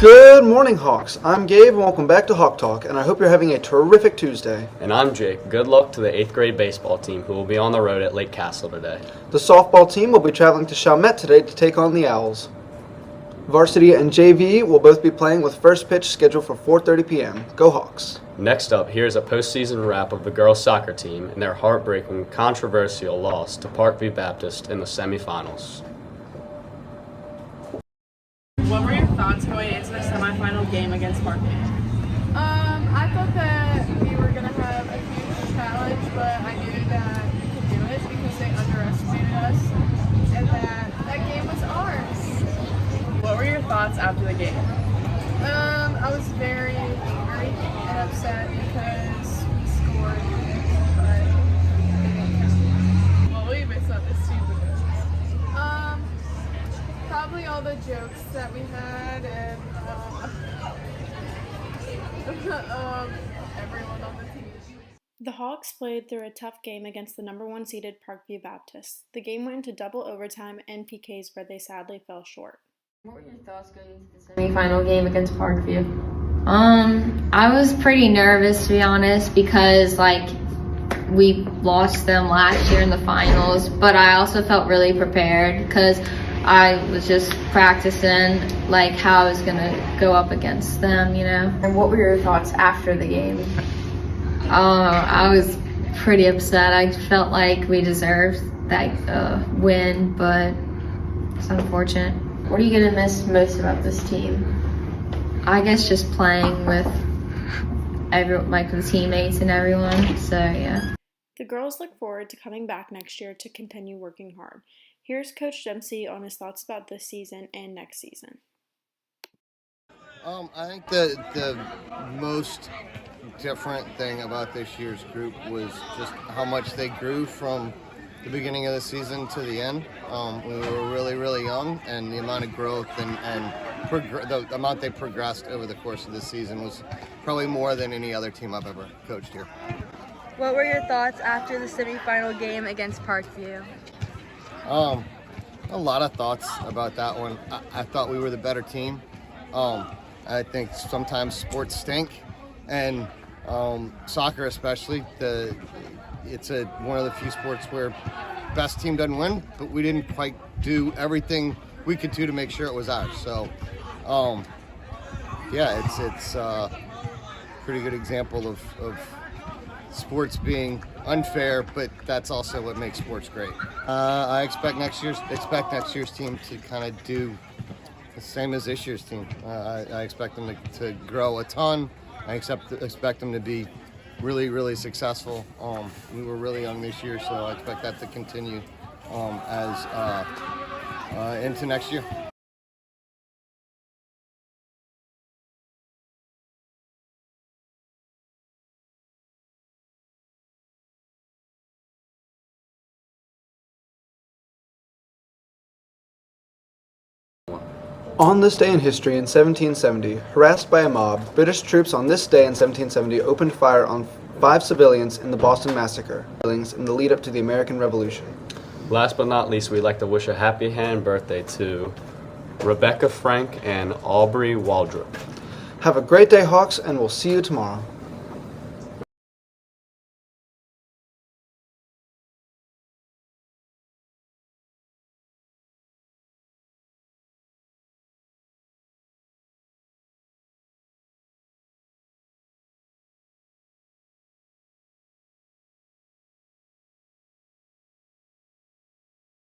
Good morning, Hawks. I'm Gabe, and welcome back to Hawk Talk, and I hope you're having a terrific Tuesday. And I'm Jake. Good luck to the 8th grade baseball team who will be on the road at Lake Castle today. The softball team will be traveling to Chalmette today to take on the Owls. Varsity and JV will both be playing with first pitch scheduled for 4:30 p.m. Go Hawks. Next up, here's a postseason wrap of the girls soccer team and their heartbreaking, controversial loss to Parkview Baptist in the semifinals. What were your thoughts going into the semifinal game against Parkview? I thought that we were going to have a huge challenge, but I knew that we could do it because they underestimated us and that game was ours. What were your thoughts after the game? I was very angry and upset because we scored, but What will you miss on this team the most? probably all the jokes that we had and everyone on the team. The Hawks played through a tough game against the number 1 seeded Parkview Baptist. The game went into double overtime and PKs where they sadly fell short. What were your thoughts going into the semifinal game against Parkview? I was pretty nervous, to be honest, because we lost them last year in the finals, but I also felt really prepared because I was just practicing how I was gonna go up against them, And what were your thoughts after the game? I was pretty upset. I felt like we deserved that win, but it's unfortunate. What are you going to miss most about this team? I guess just playing with the teammates and everyone, so yeah. The girls look forward to coming back next year to continue working hard. Here's Coach Dempsey on his thoughts about this season and next season. I think the most different thing about this year's group was just how much they grew from the beginning of the season to the end. We were really, really young, and the amount of growth and the amount they progressed over the course of the season was probably more than any other team I've ever coached here. What were your thoughts after the semifinal game against Parkview? A lot of thoughts about that one. I thought we were the better team. I think sometimes sports stink, and soccer especially. It's one of the few sports where best team doesn't win, but we didn't quite do everything we could do to make sure it was ours. So, it's a pretty good example of sports being unfair, but that's also what makes sports great. I expect next year's team to kind of do the same as this year's team. I expect them to grow a ton. I expect them to be really, really successful. We were really young this year, so I expect that to continue into next year. On this day in history in 1770, harassed by a mob, British troops on this day in 1770 opened fire on 5 civilians in the Boston Massacre, in the lead up to the American Revolution. Last but not least, we'd like to wish a happy hand birthday to Rebecca Frank and Aubrey Waldrop. Have a great day, Hawks, and we'll see you tomorrow.